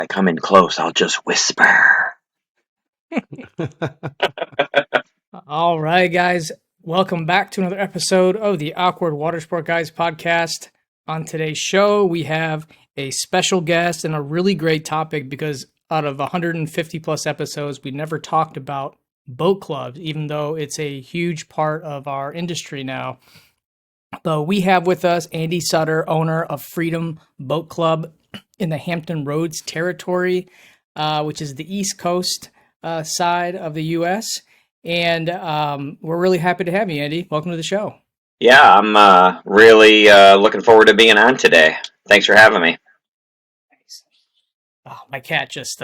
I come in close, I'll just whisper. All right, guys. Welcome back to another episode of the Awkward Watersport Guys podcast. On today's show, we have a special guest and a really great topic because out of 150 plus episodes, we never talked about boat clubs, even though it's a huge part of our industry now. But we have with us Andy Sutter, owner of Freedom Boat Club in the Hampton Roads territory, which is the East Coast side of the U.S., and we're really happy to have you, Andy. Welcome to the show. Yeah, I'm really looking forward to being on today. Thanks for having me. Oh, my cat just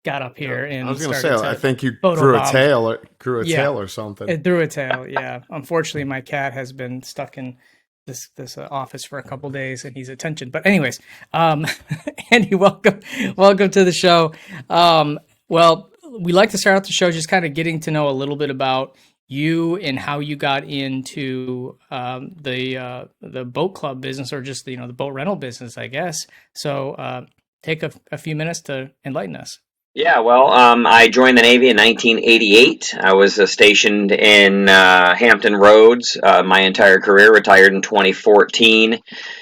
got up here and I was going to started say, I think you photo grew bomb. a tail, Yeah. tail or something. It threw a tail, yeah. Unfortunately, my cat has been stuck in this office for a couple days, and he's attention. But anyways, Andy, welcome to the show. Well, we like to start out the show just kind of getting to know a little bit about you and how you got into the boat club business, or just the boat rental business, I guess. So take a few minutes to enlighten us. Yeah, well, I joined the Navy in 1988. I was stationed in Hampton Roads my entire career, retired in 2014.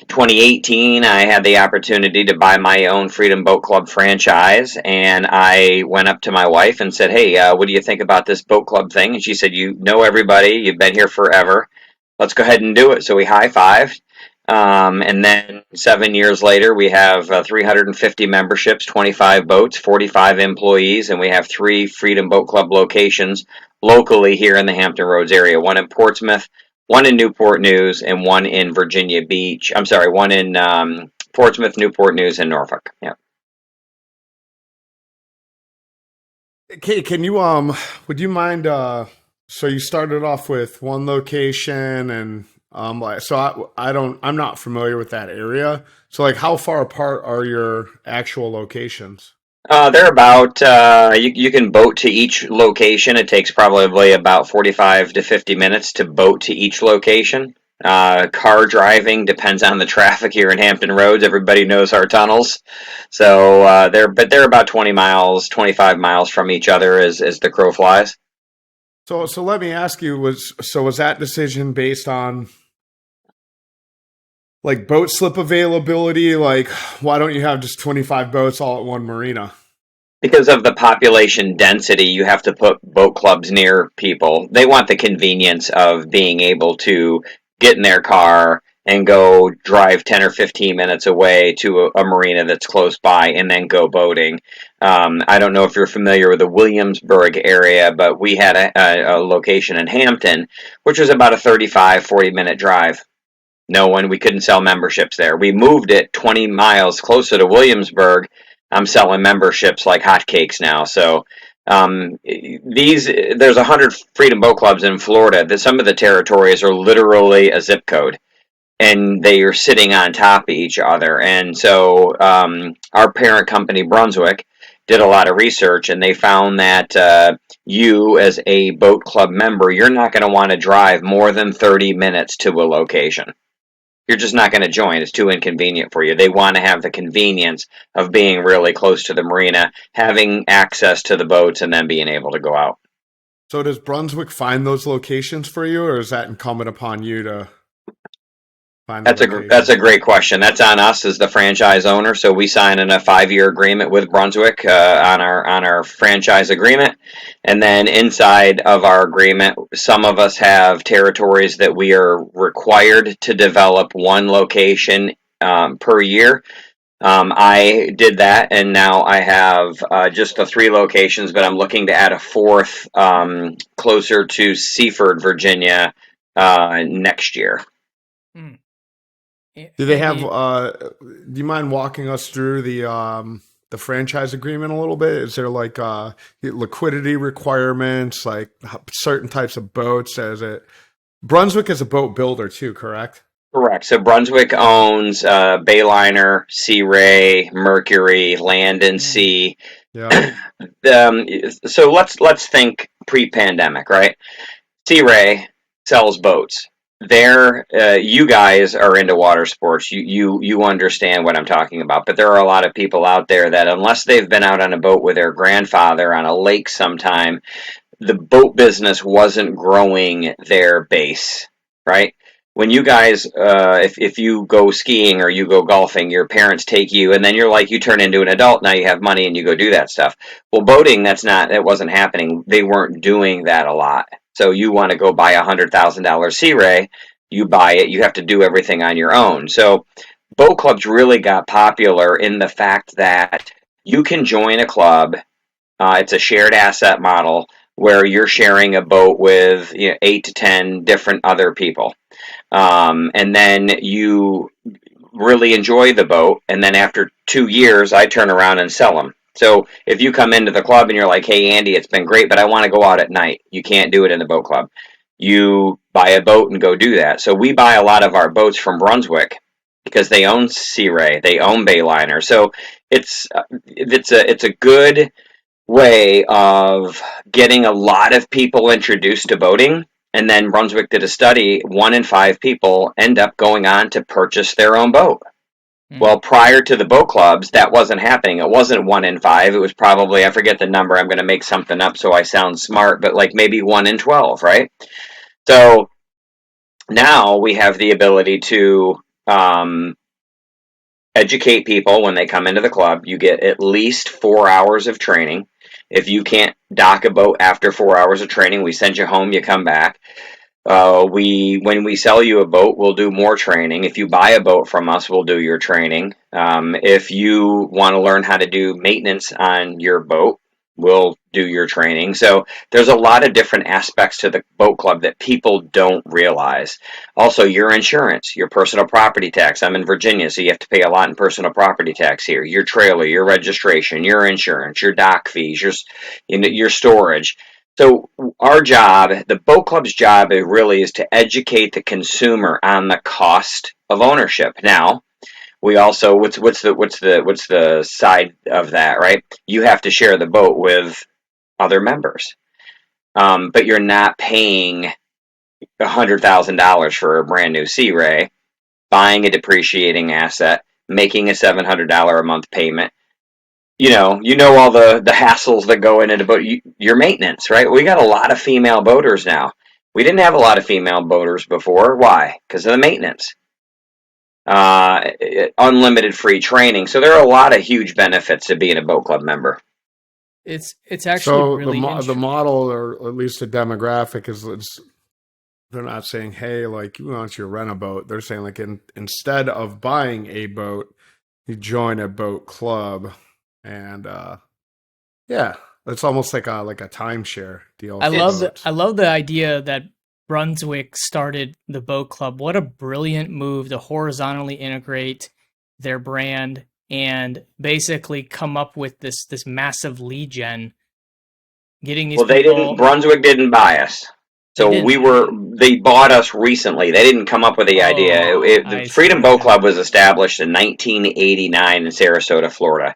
2018, I had the opportunity to buy my own Freedom Boat Club franchise, and I went up to my wife and said, hey, what do you think about this boat club thing? And she said, you know everybody, you've been here forever. Let's go ahead and do it. So we high-fived. And then 7 years later, we have 350 memberships, 25 boats, 45 employees, and we have 3 Freedom Boat Club locations locally here in the Hampton Roads area. One in Portsmouth, one in Newport News, and one in Virginia Beach. I'm sorry, one in Portsmouth, Newport News, and Norfolk. Yeah. Can you, would you mind, so you started off with one location and, I'm not familiar with that area. So like how far apart are your actual locations? They're about, you can boat to each location. It takes probably about 45 to 50 minutes to boat to each location. Car driving depends on the traffic here in Hampton Roads. Everybody knows our tunnels. So, they're about 20 miles, 25 miles from each other as the crow flies. So let me ask you, was that decision based on like boat slip availability? Like, why don't you have just 25 boats all at one marina? Because of the population density, you have to put boat clubs near people. They want the convenience of being able to get in their car and go drive 10 or 15 minutes away to a marina that's close by and then go boating. I don't know if you're familiar with the Williamsburg area, but we had a location in Hampton, which was about a 35-40 minute drive. We couldn't sell memberships there. We moved it 20 miles closer to Williamsburg. I'm selling memberships like hotcakes now. So there's 100 Freedom Boat Clubs in Florida. Some of the territories are literally a zip code, and they are sitting on top of each other. And so our parent company, Brunswick, did a lot of research, and they found that you, as a boat club member, you're not going to want to drive more than 30 minutes to a location. You're just not going to join. It's too inconvenient for you. They want to have the convenience of being really close to the marina, having access to the boats, and then being able to go out. So does Brunswick find those locations for you, or is that incumbent upon you to find That's a great question. That's on us as the franchise owner. So we sign in a 5-year agreement with Brunswick on our franchise agreement, and then inside of our agreement, some of us have territories that we are required to develop one location per year. I did that, and now I have just the 3 locations, but I'm looking to add a 4th closer to Seaford, Virginia, next year. Hmm. Do they have? Do you mind walking us through the franchise agreement a little bit? Is there like liquidity requirements, like certain types of boats? Brunswick is a boat builder too, correct? Correct. So Brunswick owns Bayliner, Sea Ray, Mercury, Land and Sea. Yeah. So let's think pre-pandemic, right? Sea Ray sells boats. you guys are into water sports. You understand what I'm talking about. But there are a lot of people out there that unless they've been out on a boat with their grandfather on a lake sometime, the boat business wasn't growing their base, right? When you guys, if you go skiing or you go golfing, your parents take you, and then you turn into an adult. Now you have money and you go do that stuff. Well, boating, that wasn't happening. They weren't doing that a lot. So you want to go buy $100,000 Sea Ray, you buy it. You have to do everything on your own. So boat clubs really got popular in the fact that you can join a club. It's a shared asset model where you're sharing a boat with 8 to 10 different other people. And then you really enjoy the boat. And then after 2 years, I turn around and sell them. So if you come into the club and you're like, hey, Andy, it's been great, but I want to go out at night. You can't do it in the boat club. You buy a boat and go do that. So we buy a lot of our boats from Brunswick because they own Sea Ray, they own Bayliner. So it's a good way of getting a lot of people introduced to boating. And then Brunswick did a study, 1 in 5 people end up going on to purchase their own boat. Well, prior to the boat clubs, that wasn't happening. It wasn't 1 in 5. It was probably, I forget the number, I'm going to make something up so I sound smart, but like maybe 1 in 12, right? So now we have the ability to educate people when they come into the club. You get at least 4 hours of training. If you can't dock a boat after 4 hours of training, we send you home, you come back. When we sell you a boat, we'll do more training. If you buy a boat from us, we'll do your training. If you want to learn how to do maintenance on your boat, we'll do your training. So there's a lot of different aspects to the boat club that people don't realize. Also, your insurance, your personal property tax. I'm in Virginia, so you have to pay a lot in personal property tax here. Your trailer, your registration, your insurance, your dock fees, your storage. So our job, the boat club's job, it really is to educate the consumer on the cost of ownership. Now, we also what's the side of that, right? You have to share the boat with other members, but you're not paying $100,000 for a brand new Sea Ray, buying a depreciating asset, making a $700 a month payment. You know all the hassles that go into boat, your maintenance, right? We got a lot of female boaters now. We didn't have a lot of female boaters before. Why? Because of the maintenance. Unlimited free training. So there are a lot of huge benefits to being a boat club member. It's actually really the model, or at least the demographic, is they're not saying, hey, like, you want you to rent a boat. They're saying, like, instead of buying a boat, you join a boat club. And yeah, it's almost like a timeshare deal. I love the idea that Brunswick started the boat club. What a brilliant move to horizontally integrate their brand and basically come up with this massive lead gen. Getting these Brunswick didn't buy us. So they bought us recently. They didn't come up with the idea. The Freedom Boat Club was established in 1989 in Sarasota, Florida.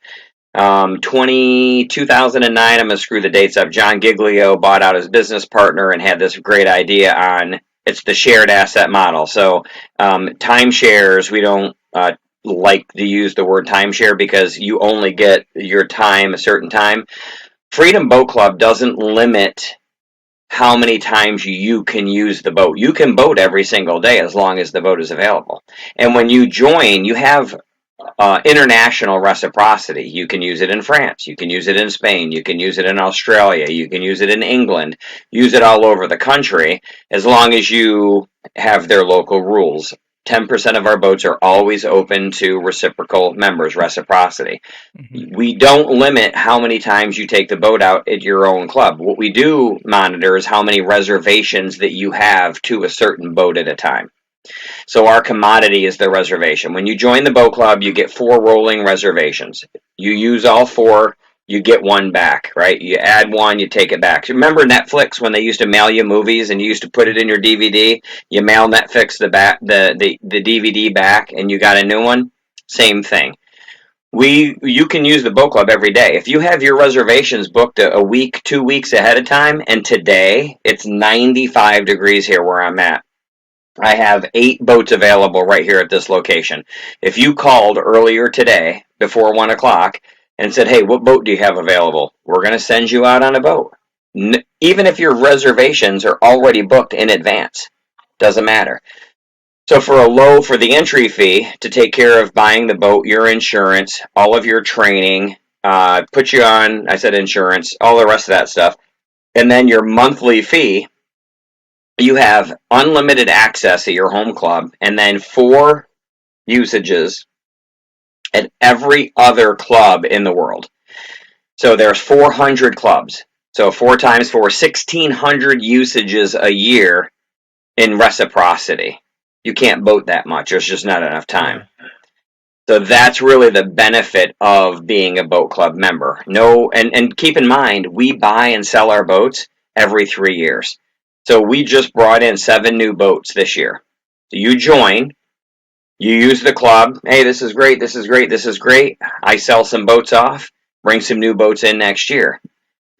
2009, I'm going to screw the dates up. John Giglio bought out his business partner and had this great idea on, it's the shared asset model. So timeshares, we don't like to use the word timeshare because you only get your time a certain time. Freedom Boat Club doesn't limit how many times you can use the boat. You can boat every single day as long as the boat is available. And when you join, you have international reciprocity. You can use it in France. You can use it in Spain. You can use it in Australia. You can use it in England. Use it all over the country as long as you have their local rules. 10% of our boats are always open to reciprocal members, reciprocity. Mm-hmm. We don't limit how many times you take the boat out at your own club. What we do monitor is how many reservations that you have to a certain boat at a time. So our commodity is the reservation. When you join the boat club, you get 4 rolling reservations. You use all 4, you get 1 back, right? You add 1, you take it back. Remember Netflix when they used to mail you movies and you used to put it in your DVD? You mail Netflix the DVD back and you got a new one? Same thing. You can use the boat club every day. If you have your reservations booked a week, 2 weeks ahead of time, and today it's 95 degrees here where I'm at, I have 8 boats available right here at this location. If you called earlier today before 1 o'clock and said, hey, what boat do you have available? We're going to send you out on a boat. Even if your reservations are already booked in advance, doesn't matter. So for the entry fee to take care of buying the boat, your insurance, all of your training, put you on, I said insurance, all the rest of that stuff, and then your monthly fee, you have unlimited access at your home club, and then 4 usages at every other club in the world. So there's 400 clubs. So 4 times 4, 1,600 usages a year in reciprocity. You can't boat that much. There's just not enough time. So that's really the benefit of being a boat club member. And keep in mind, we buy and sell our boats every 3 years. So we just brought in 7 new boats this year. So you join, you use the club. Hey, this is great, this is great, this is great. I sell some boats off, bring some new boats in next year.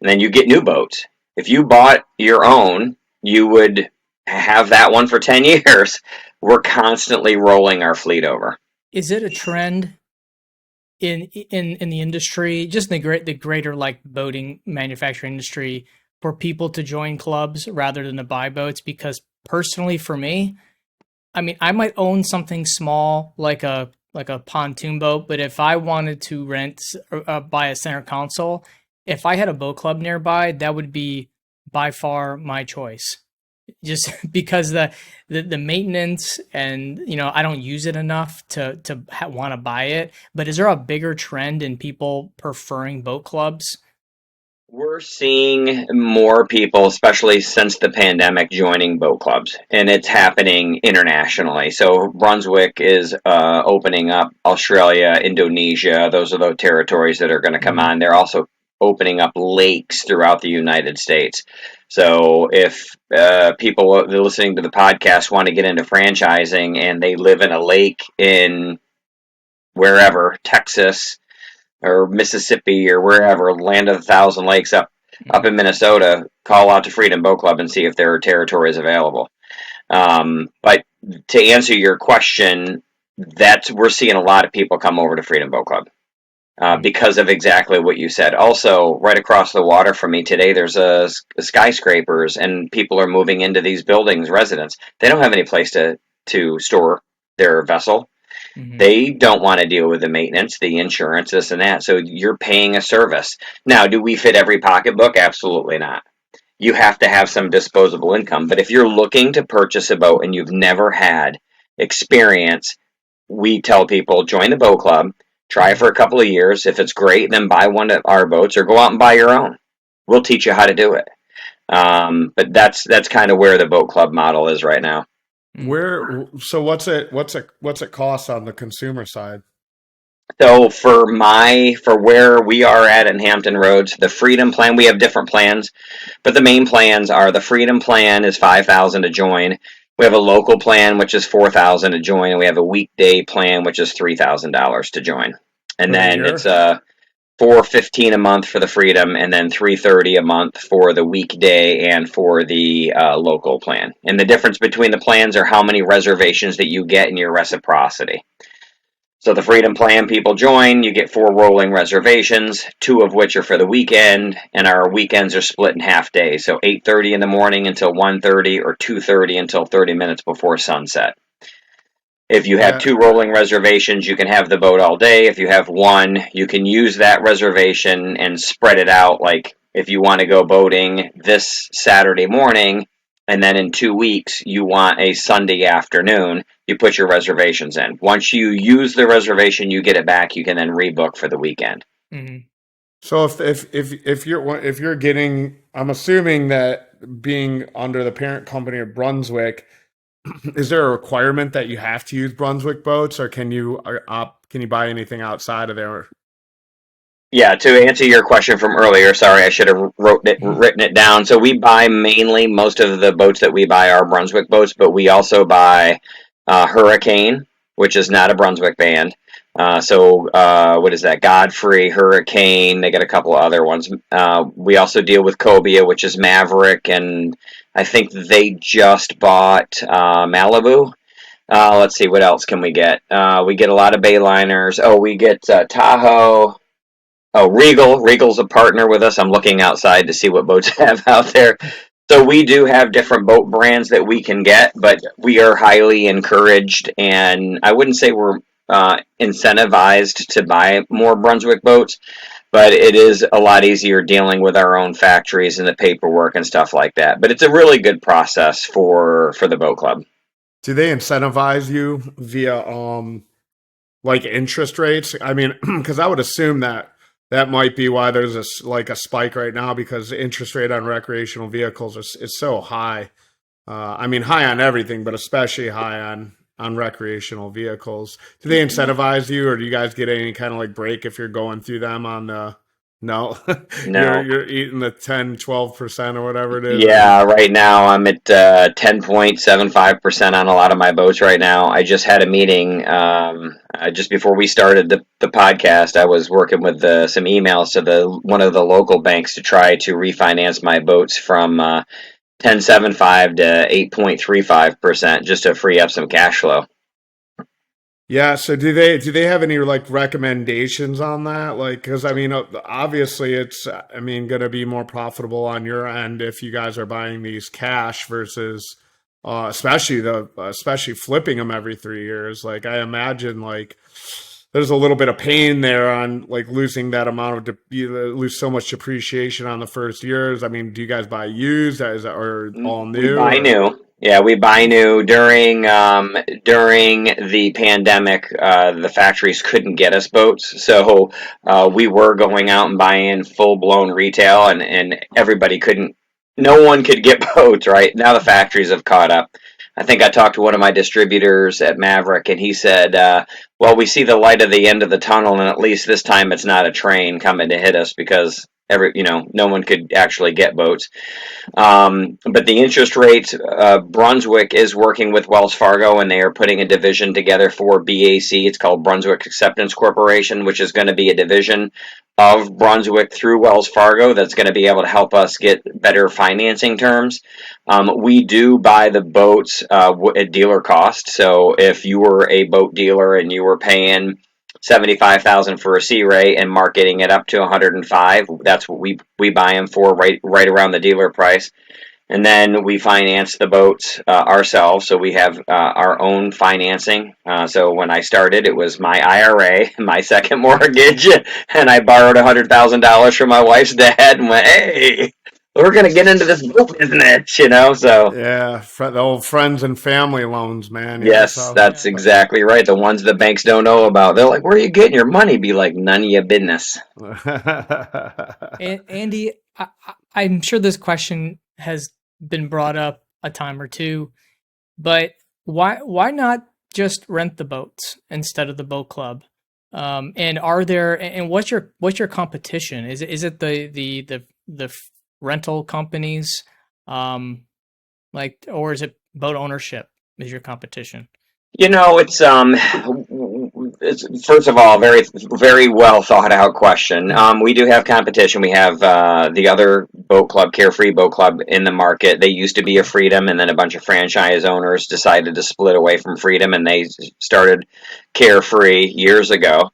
And then you get new boats. If you bought your own, you would have that one for 10 years. We're constantly rolling our fleet over. Is it a trend in the industry, just in the greater like boating manufacturing industry, for people to join clubs rather than to buy boats? Because personally, for me, I mean, I might own something small like a pontoon boat, but if I wanted to buy a center console, if I had a boat club nearby, that would be by far my choice. Just because the maintenance, and I don't use it enough to want to buy it. But is there a bigger trend in people preferring boat clubs? We're seeing more people, especially since the pandemic, joining boat clubs, and it's happening internationally. So Brunswick is opening up. Australia, Indonesia, those are the territories that are going to come on. They're also opening up lakes throughout the United States. So if people listening to the podcast want to get into franchising and they live in a lake in wherever, Texas or Mississippi or wherever, land of 1,000 lakes up in Minnesota, call out to Freedom Boat Club and see if there are territories available. But to answer your question, we're seeing a lot of people come over to Freedom Boat Club. Because of exactly what you said. Also, right across the water from me today, there's skyscrapers, and people are moving into these buildings, residents. They don't have any place to store their vessel. Mm-hmm. They don't want to deal with the maintenance, the insurance, this and that. So you're paying a service. Now, do we fit every pocketbook? Absolutely not. You have to have some disposable income. But if you're looking to purchase a boat and you've never had experience, we tell people, join the boat club. Try it for a couple of years. If it's great, then buy one of our boats or go out and buy your own. We'll teach you how to do it. But that's kind of where the boat club model is right now. So what's it cost on the consumer side? So for where we are at in Hampton Roads, the Freedom Plan, we have different plans, but the main plans are the Freedom Plan is $5,000 to join. We have a local plan, which is $4,000 to join, and we have a weekday plan, which is $3,000 to join. And then it's $415 a month for the Freedom, and then $330 a month for the weekday and for the local plan. And the difference between the plans are how many reservations that you get in your reciprocity. So the Freedom Plan, people join, you get 4 rolling reservations, 2 of which are for the weekend, and our weekends are split in half days. So 8:30 in the morning until 1:30 or 2:30 until 30 minutes before sunset. If you have 2 rolling reservations, you can have the boat all day. If you have 1, you can use that reservation and spread it out. Like if you want to go boating this Saturday morning, and then in 2 weeks, you want a Sunday afternoon, you put your reservations in. Once you use the reservation, you get it back. You can then rebook for the weekend. Mm-hmm. So if you're getting, I'm assuming that being under the parent company of Brunswick, is there a requirement that you have to use Brunswick boats, or can you buy anything outside of there? Yeah, to answer your question from earlier, sorry, I should have written it down. So we buy most of the boats that we buy are Brunswick boats, but we also buy Hurricane, which is not a Brunswick band. What is that? Godfrey, Hurricane, they got a couple of other ones. We also deal with Cobia, which is Maverick, and I think they just bought Malibu. Let's see, what else can we get? We get a lot of Bayliners. Oh, we get Tahoe. Oh, Regal. Regal's a partner with us. I'm looking outside to see what boats have out there. So we do have different boat brands that we can get, but we are highly encouraged, and I wouldn't say we're incentivized to buy more Brunswick boats, but it is a lot easier dealing with our own factories and the paperwork and stuff like that. But it's a really good process for the boat club. Do they incentivize you via like interest rates? I mean, because I would assume that might be why there's a spike right now, because the interest rate on recreational vehicles is so high. I mean, high on everything, but especially high on recreational vehicles. Do they incentivize you, or do you guys get any kind of like break if you're going through them on the? No, No. you're eating the 10-12% or whatever it is. Yeah, right now I'm at 10.75% on a lot of my boats right now. I just had a meeting just before we started the podcast. I was working with some emails to one of the local banks to try to refinance my boats from 10.75 to 8.35% just to free up some cash flow. Yeah, so do they have any like recommendations on that? Like, because I mean, obviously it's, I mean, going to be more profitable on your end if you guys are buying these cash versus, especially flipping them every 3 years. Like, I imagine like there's a little bit of pain there on like losing that amount of you lose so much depreciation on the first years. I mean, do you guys buy used, or all new? We buy new. Yeah, we buy new. During the pandemic, the factories couldn't get us boats, so we were going out and buying full blown retail, and everybody couldn't. No one could get boats. Right now, the factories have caught up. I think I talked to one of my distributors at Maverick, and he said, "Well, we see the light at the end of the tunnel, and at least this time it's not a train coming to hit us because no one could actually get boats." But the interest rates, Brunswick is working with Wells Fargo, and they are putting a division together for BAC. It's called Brunswick Acceptance Corporation, which is going to be a division of Brunswick through Wells Fargo that's going to be able to help us get better financing terms. We do buy the boats at dealer cost. So if you were a boat dealer and you were paying $75,000 for a Sea Ray and marketing it up to $105,000, that's what we buy them for, right around the dealer price. And then we finance the boats ourselves, so we have our own financing. So when I started, it was my IRA, my second mortgage, and I borrowed $100,000 from my wife's dad and went, "Hey, we're going to get into this boat business," So yeah, the old friends and family loans, man. Yes, that's exactly right. The ones the banks don't know about. They're like, "Where are you getting your money?" Be like, "None of your business." Andy, I'm sure this question has been brought up a time or two, but why not just rent the boats instead of the boat club? And what's your competition? Is it the rental companies, or is it boat ownership is your competition? It's first of all very very well thought out question. We do have competition. We have the other boat club, Carefree Boat Club, in the market. They used to be a Freedom, and then a bunch of franchise owners decided to split away from Freedom, and they started Carefree years ago.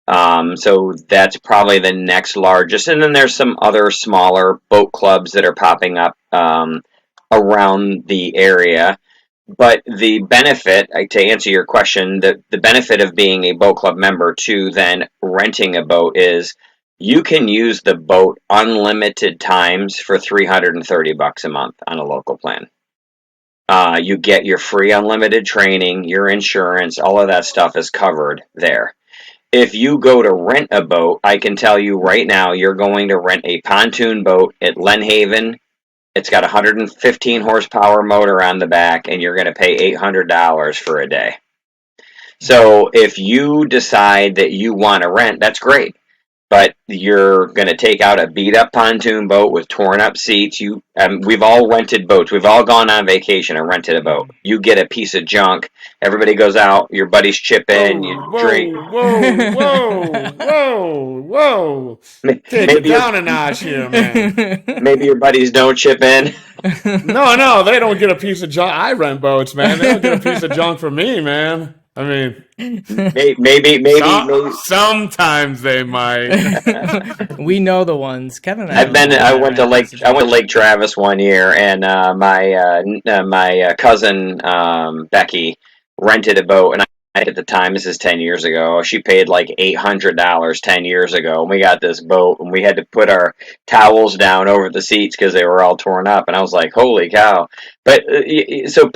So that's probably the next largest, and then there's some other smaller boat clubs that are popping up around the area. But the benefit, to answer your question, the benefit of being a boat club member to then renting a boat is you can use the boat unlimited times for $330 a month on a local plan. You get your free unlimited training, your insurance, all of that stuff is covered there. If you go to rent a boat, I can tell you right now, you're going to rent a pontoon boat at Lenhaven. It's got a 115 horsepower motor on the back, and you're going to pay $800 for a day. So if you decide that you want to rent, that's great. but you're going to take out a beat up pontoon boat with torn up seats. We've all rented boats. We've all gone on vacation and rented a boat. You get a piece of junk. Everybody goes out. Your buddies chip in. You drink. Whoa. Take it down a notch here, man. Maybe your buddies don't chip in. No, they don't get a piece of junk. I rent boats, man. They don't get a piece of junk from me, man. I mean, maybe. Sometimes they might. We know the ones, Kevin. I went to Lake Travis one year, and my cousin Becky rented a boat, and at the time, this is 10 years ago, she paid like $800 10 years ago, and we got this boat, and we had to put our towels down over the seats because they were all torn up, and I was like, holy cow. But so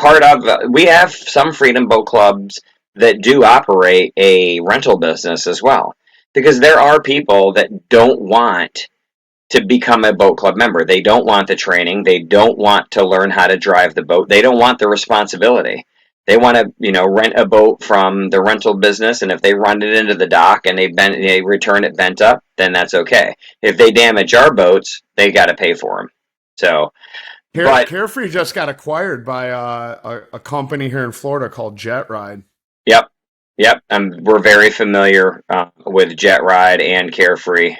we have some Freedom Boat Clubs that do operate a rental business as well, because there are people that don't want to become a boat club member. They don't want the training. They don't want to learn how to drive the boat. They don't want the responsibility. They want to, rent a boat from the rental business, and if they run it into the dock and they return it bent up, then that's okay. If they damage our boats, they got to pay for them. So, Carefree just got acquired by a company here in Florida called Jet Ride. Yep. We're very familiar with Jet Ride and Carefree.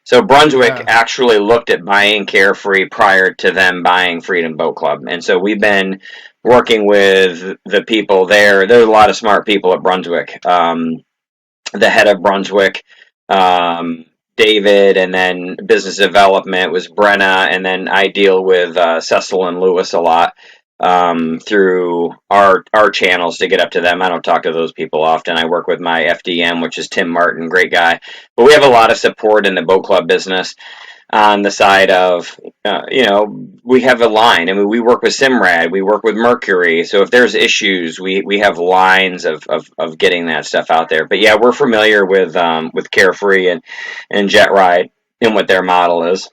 So Brunswick actually looked at buying Carefree prior to them buying Freedom Boat Club. And so we've been working with the people there. There's a lot of smart people at Brunswick. The head of Brunswick, David, and then business development was Brenna. And then I deal with Cecil and Lewis a lot through our channels to get up to them. I don't talk to those people often. I work with my FDM, which is Tim Martin, great guy. But we have a lot of support in the boat club business on the side of, we have a line. I mean, we work with Simrad, we work with Mercury. So if there's issues, we have lines of getting that stuff out there. But yeah, we're familiar with Carefree and Jet Ride and what their model is.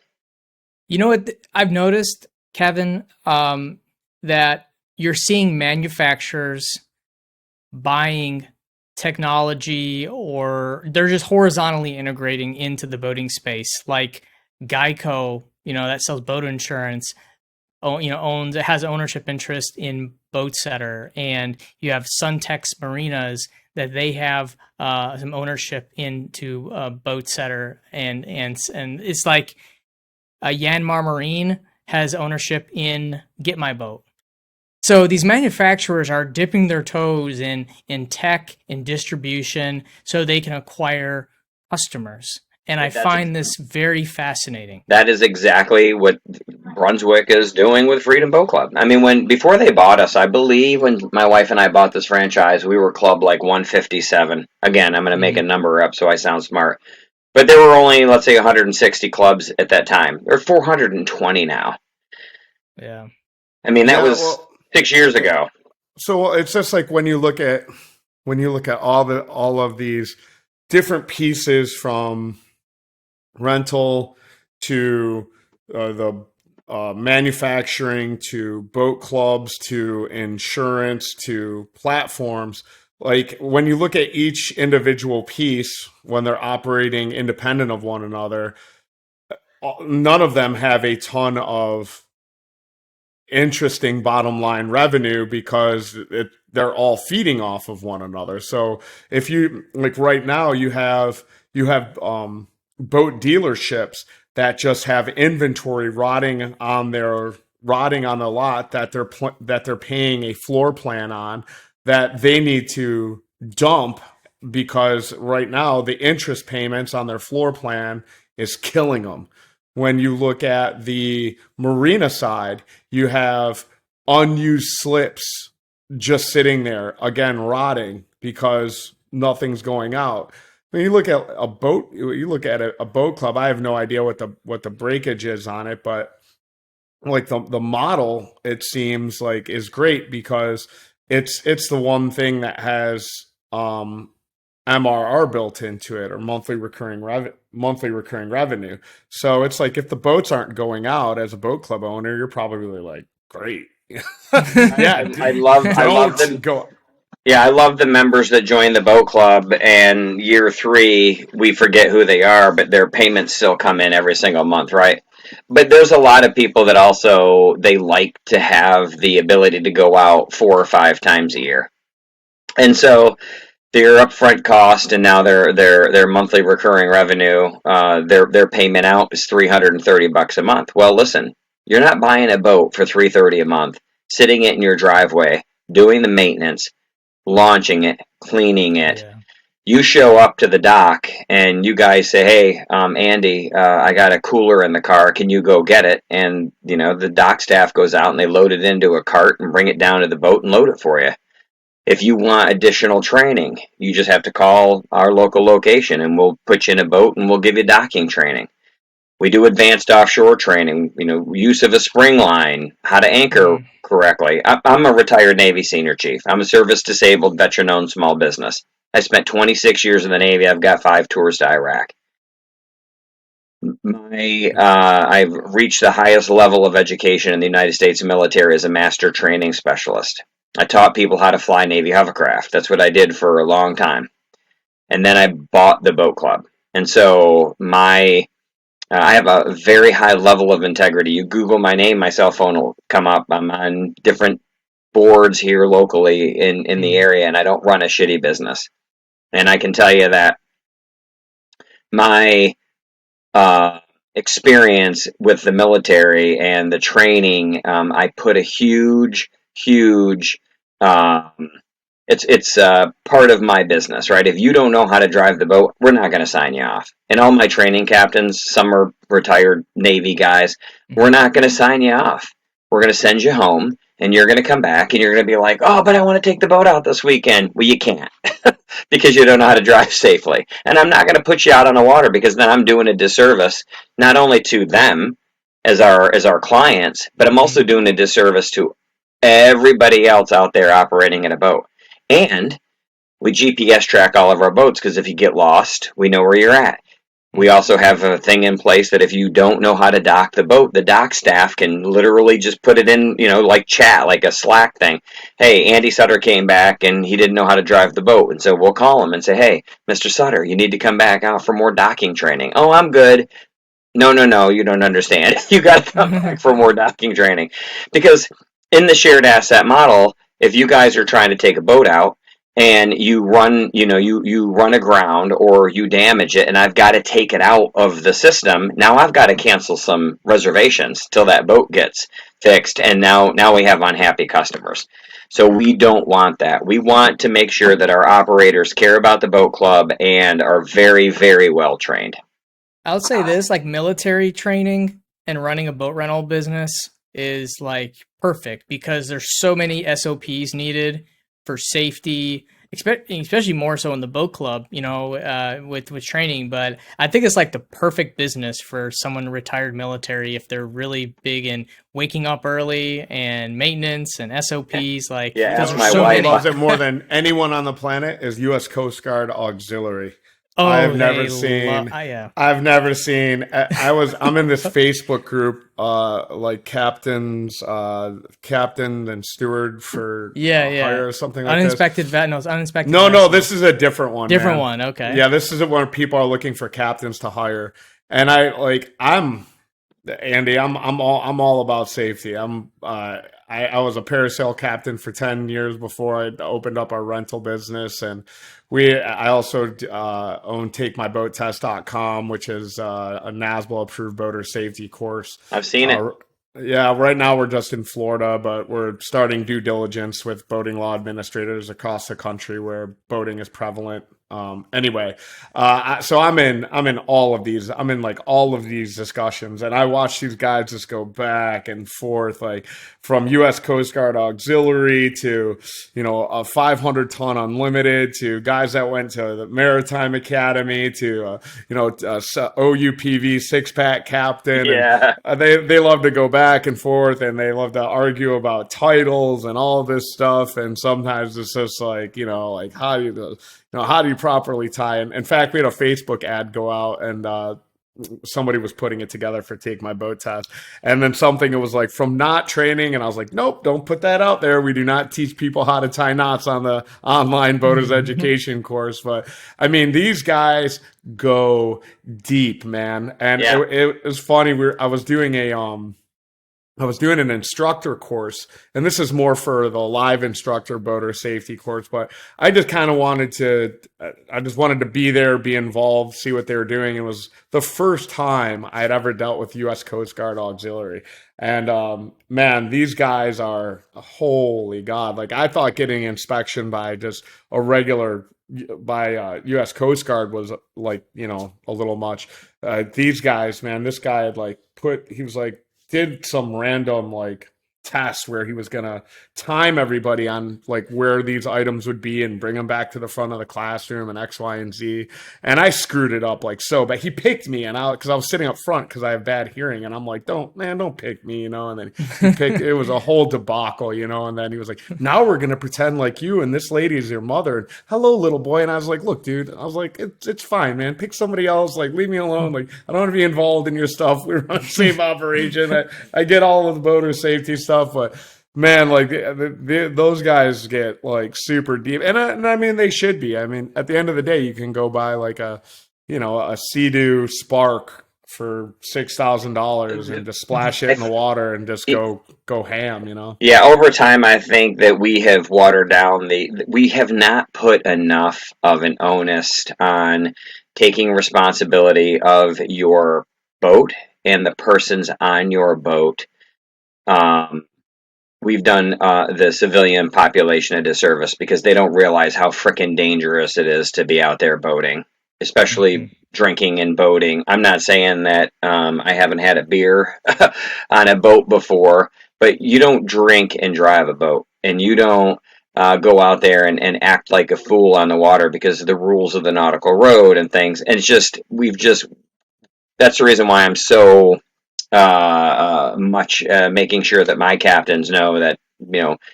You know what I've noticed, Kevin, that you're seeing manufacturers buying technology, or they're just horizontally integrating into the boating space, like Geico, that sells boat insurance, has ownership interest in Boat Setter, and you have Suntex Marinas that they have some ownership into Boat Setter, and it's like Yanmar Marine has ownership in Get My Boat. So these manufacturers are dipping their toes in tech and distribution so they can acquire customers. And I find this very fascinating. That is exactly what Brunswick is doing with Freedom Boat Club. I mean, before they bought us, I believe when my wife and I bought this franchise, we were club like 157. Again, I'm going to make a number up so I sound smart. But there were only, let's say, 160 clubs at that time. There are 420 now. Yeah. I mean, that was 6 years ago. So it's just like when you look at all of these different pieces, from rental to the manufacturing to boat clubs to insurance to platforms. Like when you look at each individual piece, when they're operating independent of one another, none of them have a ton of interesting bottom line revenue because they're all feeding off of one another. So if you like right now, you have boat dealerships that just have inventory rotting on the lot that they're paying a floor plan on, that they need to dump because right now the interest payments on their floor plan is killing them. When you look at the marina side, you have unused slips just sitting there, again, rotting because nothing's going out. When you look at a boat, a boat club, I have no idea what the breakage is on it, but like the model, it seems like is great because it's the one thing that has MRR built into it, or monthly recurring revenue. So it's like if the boats aren't going out as a boat club owner, you're probably like, great. Yeah, I love them. Yeah, I love the members that join the boat club, and year 3, we forget who they are, but their payments still come in every single month, right? But there's a lot of people that also they like to have the ability to go out 4 or 5 times a year, and so their upfront cost and now their monthly recurring revenue, their payment out is $330 a month. Well, listen, you're not buying a boat for $330 a month, sitting it in your driveway, doing the maintenance, launching it, cleaning it. Yeah. You show up to the dock and you guys say, "Hey, Andy, I got a cooler in the car. Can you go get it?" And the dock staff goes out and they load it into a cart and bring it down to the boat and load it for you. If you want additional training, you just have to call our local location and we'll put you in a boat and we'll give you docking training. We do advanced offshore training, use of a spring line, how to anchor Mm. correctly. I'm a retired Navy senior chief. I'm a service disabled, veteran owned small business. I spent 26 years in the Navy. I've got 5 tours to Iraq. I've reached the highest level of education in the United States military as a master training specialist. I taught people how to fly Navy hovercraft. That's what I did for a long time. And then I bought the boat club. And so I have a very high level of integrity. You Google my name, my cell phone will come up. I'm on different boards here locally in the Mm. area, and I don't run a shitty business. And I can tell you that my experience with the military and the training, I put a huge. Um, it's part of my business, right? If you don't know how to drive the boat, we're not going to sign you off. And all my training captains, some are retired Navy guys, we're Mhm. not going to sign you off. We're going to send you home, and you're going to come back, and you're going to be like, "Oh, but I want to take the boat out this weekend." Well, you can't because you don't know how to drive safely. And I'm not going to put you out on the water because then I'm doing a disservice not only to them as our clients, but I'm also Mhm. doing a disservice to everybody else out there operating in a boat. And we GPS track all of our boats because if you get lost, we know where you're at. We Mhm. also have a thing in place that if you don't know how to dock the boat, the dock staff can literally just put it in, like chat, like a Slack thing. "Hey, Andy Sutter came back and he didn't know how to drive the boat." And so we'll call him and say, "Hey, Mr. Sutter, you need to come back out for more docking training." "Oh, I'm good." "No, no, no, you don't understand. You got to come back for more docking training." Because in the shared asset model, if you guys are trying to take a boat out and you run, you run aground or you damage it and I've got to take it out of the system, now I've got to cancel some reservations till that boat gets fixed and now we have unhappy customers. So we don't want that. We want to make sure that our operators care about the boat club and are very, very well trained. I would say this, like military training and running a boat rental business is like perfect because there's so many SOPs needed for safety, especially more so in the boat club, with training. But I think it's like the perfect business for someone retired military if they're really big in waking up early and maintenance and SOPs, like Yeah, because You ask know, there's my you so know who wife. loves many. it more than anyone on the planet is U.S. Coast Guard Auxiliary. Oh, I've never they love. seen. Yeah. I'm in this Facebook group, like captain and steward for Yeah, yeah. hire or something like this. Uninspected vet. No, it's uninspected No, this vessels. is a different one, Different man. one. Okay. Yeah, this is when people are looking for captains to hire, and I'm Andy. I'm all about safety. I was a parasail captain for 10 years before I opened up our rental business, and I also own TakeMyBoatTest.com, which is a NASBA approved boater safety course. I've seen it. Uh, yeah, right now we're just in Florida, but we're starting due diligence with boating law administrators across the country where boating is prevalent. Anyway, so I'm in all of these. I'm in like all of these discussions, and I watch these guys just go back and forth, like from U.S. Coast Guard Auxiliary to a 500-ton unlimited to guys that went to the Maritime Academy to OUPV 6-pack captain, and Yeah. they love to go back and forth, and they love to argue about titles and all this stuff. And sometimes it's just like like how do you properly tie. And in fact, we had a Facebook ad go out, and somebody was putting it together for Take My Boat Test. And then something, it was like from knot training. And I was like, nope, don't put that out there. We do not teach people how to tie knots on the online boaters education course. But I mean, these guys go deep, man. And it was funny. I was doing an instructor course, and this is more for the live instructor boater safety course, but I just kind of wanted to be there, be involved, see what they were doing. It was the first time I had ever dealt with U.S. Coast Guard Auxiliary. And, man, these guys are, holy God. Like, I thought getting inspection by just a regular U.S. Coast Guard was like, a little much. These guys, man, this guy had did some random test where he was going to time everybody on where these items would be and bring them back to the front of the classroom and X, Y, and Z. And I screwed it up but he picked me because I was sitting up front because I have bad hearing. And I'm like, don't pick me, And then he picked, it was a whole debacle, And then he was like, now we're going to pretend like you and this lady is your mother. And, hello, little boy. And I was like, look, dude, I was like, it's fine, man. Pick somebody else. Leave me alone. I don't want to be involved in your stuff. We're on a safe operation. I get all of the boater safety stuff, but man, those guys get super deep, and I mean they should be. I mean, at the end of the day, you can go buy a Sea-Doo Spark for $6,000 and just splash it in the water and just go ham. Yeah, over time, I think that we have watered down we have not put enough of an onus on taking responsibility of your boat and the persons on your boat. We've done the civilian population a disservice because they don't realize how frickin' dangerous it is to be out there boating, especially drinking and boating. I'm not saying that I haven't had a beer on a boat before, but you don't drink and drive a boat, and you don't go out there and act like a fool on the water because of the rules of the nautical road and things. And that's the reason why I'm so much making sure that my captains know that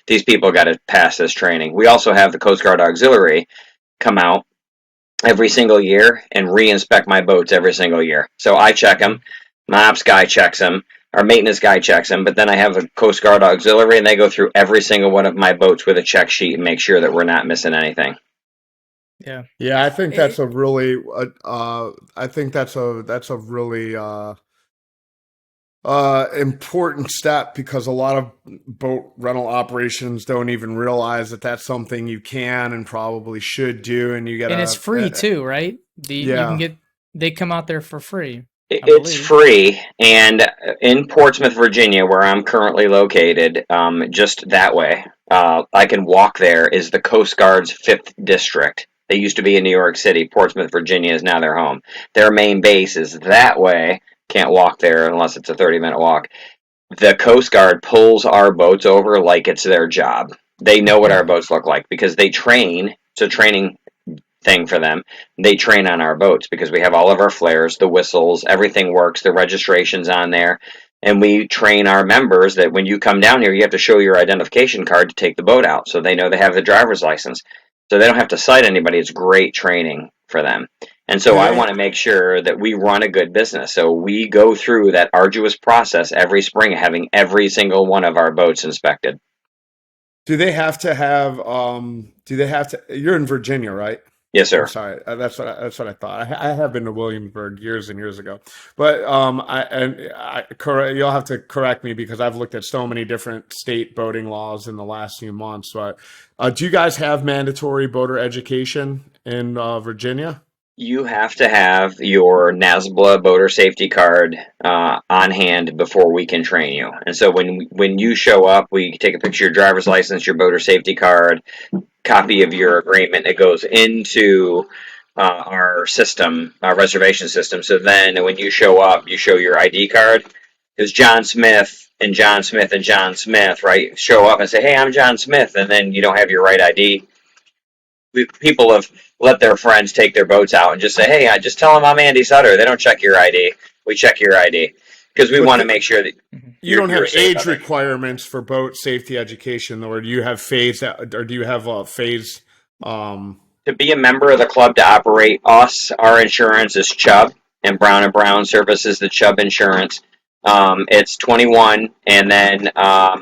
these people got to pass this training. We also have the Coast Guard Auxiliary come out every single year and re-inspect my boats every single year. So I check them, my ops guy checks them, our maintenance guy checks them, but then I have a Coast Guard Auxiliary and they go through every single one of my boats with a check sheet and make sure that we're not missing anything. Yeah, I think that's a really important step because a lot of boat rental operations don't even realize that that's something you can and probably should do, and it's free too, right? They come out there for free. It's free, and in Portsmouth, Virginia, where I'm currently located, just that way, I can walk there, is the Coast Guard's 5th District. They used to be in New York City. Portsmouth, Virginia is now their home. Their main base is that way. Can't walk there unless it's a 30-minute walk. The Coast Guard pulls our boats over like it's their job. They know what our boats look like because they train. It's a training thing for them. They train on our boats because we have all of our flares, the whistles, everything works, the registration's on there. And we train our members that when you come down here, you have to show your identification card to take the boat out. So they know they have the driver's license. So they don't have to cite anybody. It's great training for them. And so I want to make sure that we run a good business. So we go through that arduous process every spring, having every single one of our boats inspected. Do they have to have, you're in Virginia, right? Yes, sir. I'm sorry. That's what I thought. I have been to Williamsburg years and years ago, but you'll have to correct me because I've looked at so many different state boating laws in the last few months. But do you guys have mandatory boater education in Virginia? You have to have your NASBLA boater safety card on hand before we can train you. And so when you show up, we take a picture of your driver's license, your boater safety card, copy of your agreement. It goes into our system, our reservation system. So then when you show up, you show your ID card. Because John Smith and John Smith and John Smith, right, show up and say, hey, I'm John Smith, and then you don't have your right ID. People have let their friends take their boats out and just say, hey, I just tell them I'm Andy Sutter. They don't check your ID. We check your ID because we want to make sure that you don't have age requirements for boat safety education, or do you have phase? Or do you have a phase? To be a member of the club to operate us, our insurance is Chubb. and Brown services the Chubb Insurance. It's 21, and then I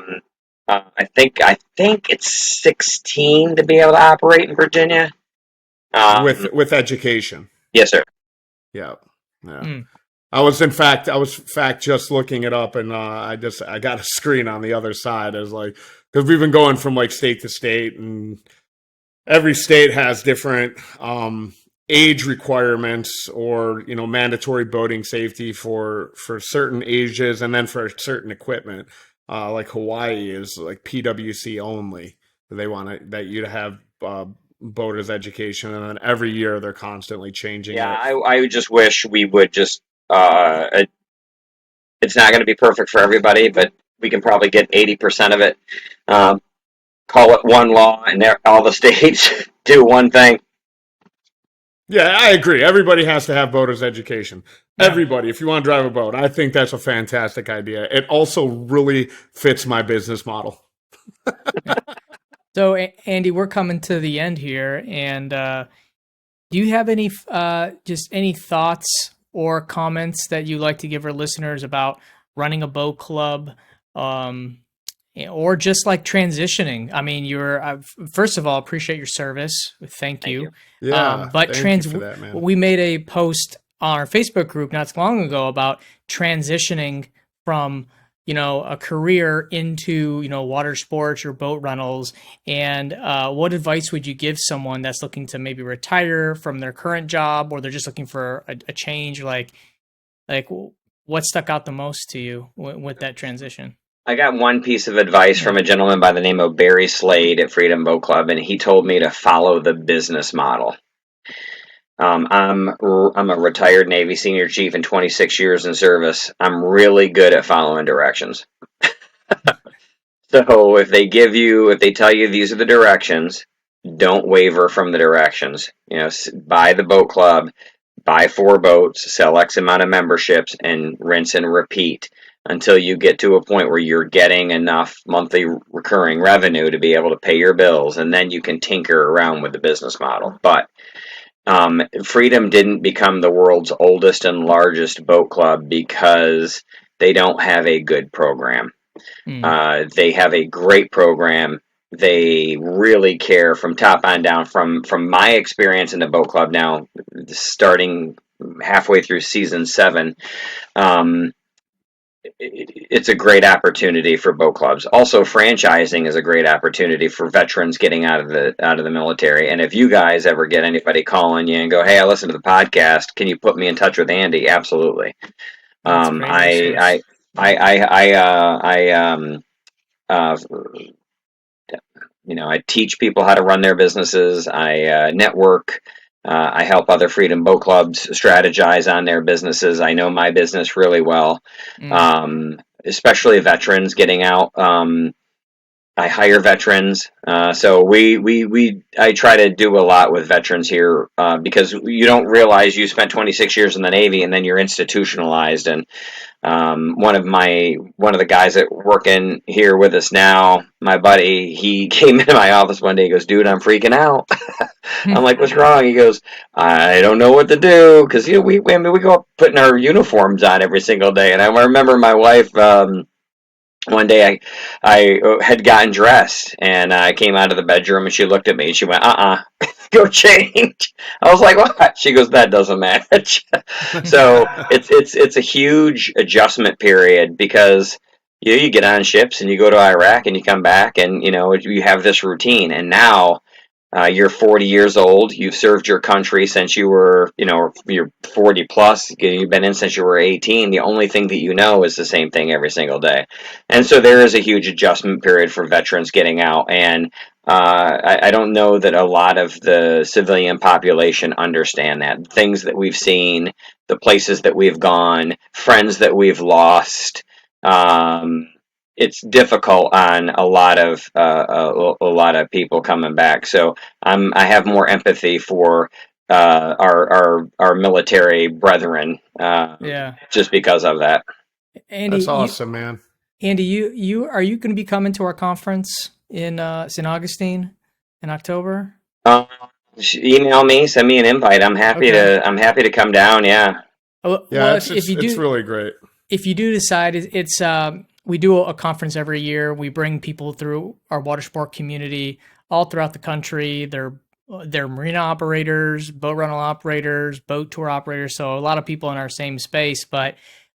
think it's 16 to be able to operate in Virginia. With education. Yes, sir. Yeah. I was just looking it up, and I got a screen on the other side. I was like, because we've been going from like state to state, and every state has different age requirements or mandatory boating safety for certain ages, and then for certain equipment. Like Hawaii is like PWC only. They want that you to have boaters education, and then every year they're constantly changing. Yeah, I just wish we would just. It's not going to be perfect for everybody, but we can probably get 80% of it. Call it one law, and all the states do one thing. Yeah, I agree. Everybody has to have boaters education. Yeah. Everybody, if you want to drive a boat, I think that's a fantastic idea. It also really fits my business model. So, Andy, we're coming to the end here, and do you have any thoughts or comments that you'd like to give our listeners about running a boat club, or just like transitioning? I mean, first of all, appreciate your service. Thank you. Yeah, but thank you for that, man. We made a post on our Facebook group not so long ago about transitioning from a career into water sports or boat rentals, and what advice would you give someone that's looking to maybe retire from their current job, or they're just looking for a change? Like what stuck out the most to you with that transition? I got one piece of advice from a gentleman by the name of Barry Slade at Freedom Boat Club, and he told me to follow the business model. I'm a retired Navy senior chief and 26 years in service. I'm really good at following directions. So if they tell you these are the directions, don't waver from the directions. Buy the boat club, buy 4 boats, sell X amount of memberships, and rinse and repeat until you get to a point where you're getting enough monthly recurring revenue to be able to pay your bills, and then you can tinker around with the business model. But Freedom didn't become the world's oldest and largest boat club because they don't have a good program. They have a great program. They really care from top on down. From my experience in the boat club now, starting halfway through season 7, it's a great opportunity for boat clubs. Also, franchising is a great opportunity for veterans getting out of the military. And if you guys ever get anybody calling you and go, "Hey, I listened to the podcast. Can you put me in touch with Andy?" Absolutely. I teach people how to run their businesses. I network. I help other Freedom Boat Clubs strategize on their businesses. I know my business really well, especially veterans getting out. I hire veterans, so I try to do a lot with veterans here because you don't realize you spent 26 years in the Navy and then you're institutionalized. And one of the guys that working here with us now, my buddy, he came into my office one day. He goes, "Dude, I'm freaking out." I'm like, "What's wrong?" He goes, "I don't know what to do," because we go up putting our uniforms on every single day. And I remember my wife. One day I had gotten dressed and I came out of the bedroom and she looked at me and she went, "Go change." I was like, "What?" She goes, "That doesn't match." So it's a huge adjustment period because you get on ships and you go to Iraq and you come back and you have this routine, and now you're 40 years old. You've served your country since you were, you're 40 plus. You've been in since you were 18. The only thing that you know is the same thing every single day. And so there is a huge adjustment period for veterans getting out. And I don't know that a lot of the civilian population understand that. Things that we've seen, the places that we've gone, friends that we've lost. It's difficult on a lot of people coming back. So I have more empathy for our military brethren. Just because of that. Andy, that's awesome, man. Andy, are you going to be coming to our conference in St. Augustine in October? Email me, send me an invite. I'm happy to come down. Yeah. Well, it's really great. If you do decide, we do a conference every year. We bring people through our water sport community all throughout the country. They're marina operators, boat rental operators, boat tour operators. So a lot of people in our same space. But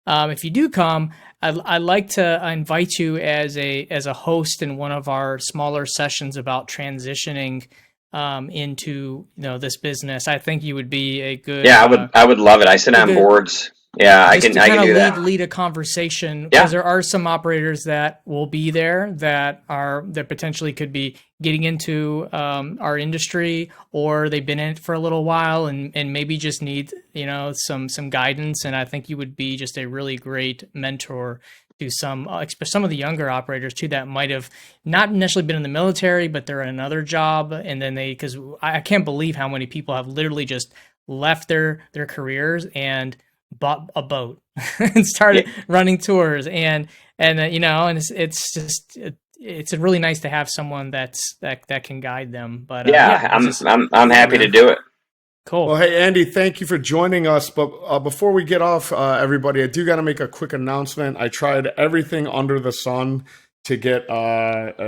if you do come, I'd like to invite you as a host in one of our smaller sessions about transitioning into this business. I think you would be a good. Yeah, I would love it. I sit on boards. Yeah, I can do that. Lead a conversation, because there are some operators that will be there that potentially could be getting into our industry, or they've been in it for a little while and maybe just need some guidance. And I think you would be just a really great mentor to some of the younger operators too that might have not necessarily been in the military, but they're in another job, and then because I can't believe how many people have literally just left their careers and bought a boat and started running tours, and it's really nice to have someone that can guide them. But I'm happy to do it. Cool. Well, hey Andy, thank you for joining us. But before we get off, everybody, I do got to make a quick announcement. I tried everything under the sun to get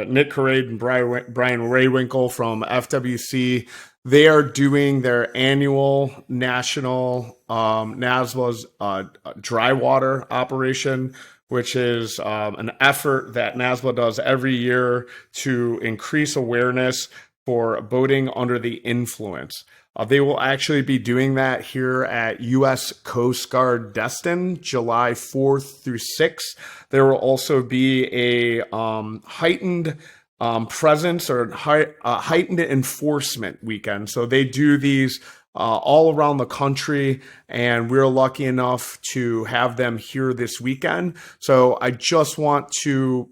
Nick Carade and Brian Raywinkle from FWC. They are doing their annual national NASBA's dry water operation, which is an effort that NASBA does every year to increase awareness for boating under the influence. They will actually be doing that here at U.S. Coast Guard Destin, July 4th through 6th. There will also be a heightened presence or heightened enforcement weekend. So they do these all around the country, and we're lucky enough to have them here this weekend. So I just want to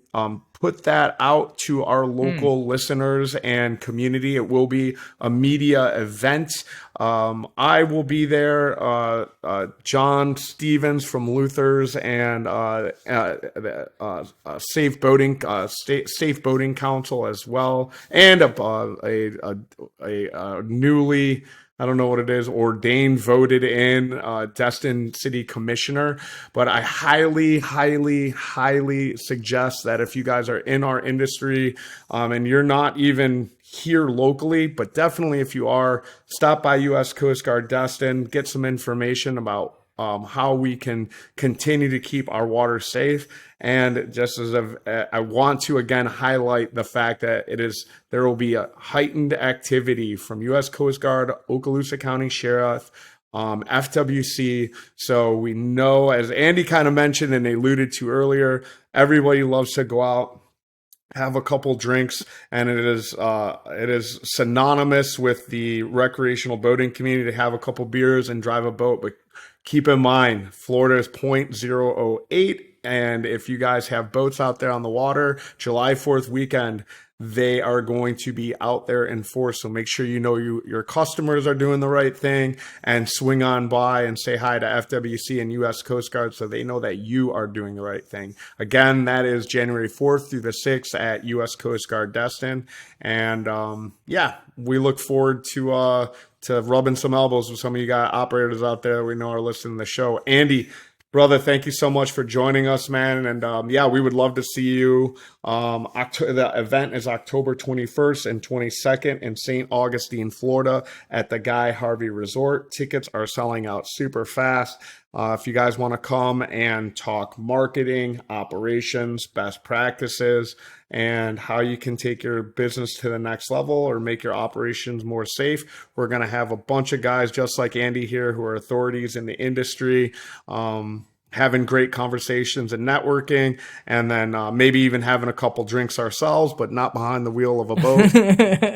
put that out to our local listeners and community. It will be a media event. I will be there. John Stevens from Luther's and Safe Boating Safe Boating Council as well, and a newly, I don't know what it is, ordained, voted in Destin City Commissioner. But I highly, highly, highly suggest that if you guys are in our industry and you're not even here locally, but definitely if you are, stop by U.S. Coast Guard Destin, get some information about how we can continue to keep our water safe. And just as I want to again highlight the fact that there will be a heightened activity from U.S. Coast Guard, Okaloosa County Sheriff, FWC. So we know, as Andy kind of mentioned and alluded to earlier, everybody loves to go out, have a couple drinks, and it is synonymous with the recreational boating community to have a couple beers and drive a boat. But keep in mind, Florida is 0.008. And if you guys have boats out there on the water, July 4th weekend, they are going to be out there in force. So make sure your customers are doing the right thing, and swing on by and say hi to FWC and U.S. Coast Guard so they know that you are doing the right thing. Again, that is January 4th through the 6th at U.S. Coast Guard Destin. And we look forward to rubbing some elbows with some of you guys operators out there that we know are listening to the show. Andy, brother, thank you so much for joining us, man. And we would love to see you. The event is October 21st and 22nd in St. Augustine, Florida at the Guy Harvey Resort. Tickets are selling out super fast. If you guys want to come and talk marketing, operations, best practices, and how you can take your business to the next level or make your operations more safe, we're going to have a bunch of guys just like Andy here who are authorities in the industry, having great conversations and networking, and then maybe even having a couple drinks ourselves, but not behind the wheel of a boat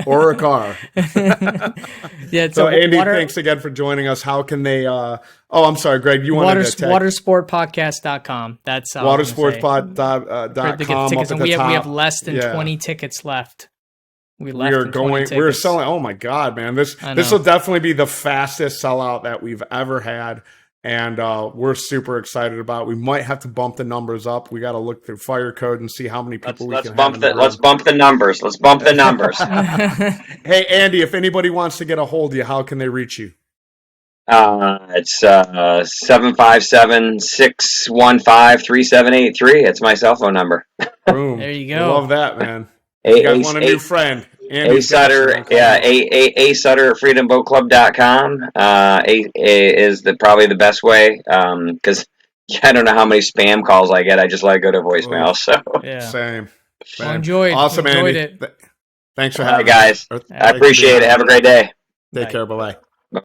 or a car. So Andy, thanks again for joining us. How can they I'm sorry, Greg, you wanted to watersportpodcast.com. That's watersportspod.com. And we have less than 20 tickets left. We're selling. Oh my God, man. This will definitely be the fastest sellout that we've ever had. And we're super excited about it. We might have to bump the numbers up. We got to look through fire code and see how many people we can have. Let's bump the numbers. Let's bump the numbers. Hey, Andy, if anybody wants to get a hold of you, how can they reach you? It's 757-615-3783. It's my cell phone number. Boom. There you I go. love that, man. If you guys want a new friend, A Sutter, yeah, A Sutter at freedomboatclub.com is probably the best way, because I don't know how many spam calls I get. I just let it go to voicemail. So Yeah. Same. Well, Awesome, enjoyed Andy. it. Thanks for all right, having guys. me. I appreciate it. Have a great day. Take Bye. care. Bye-bye.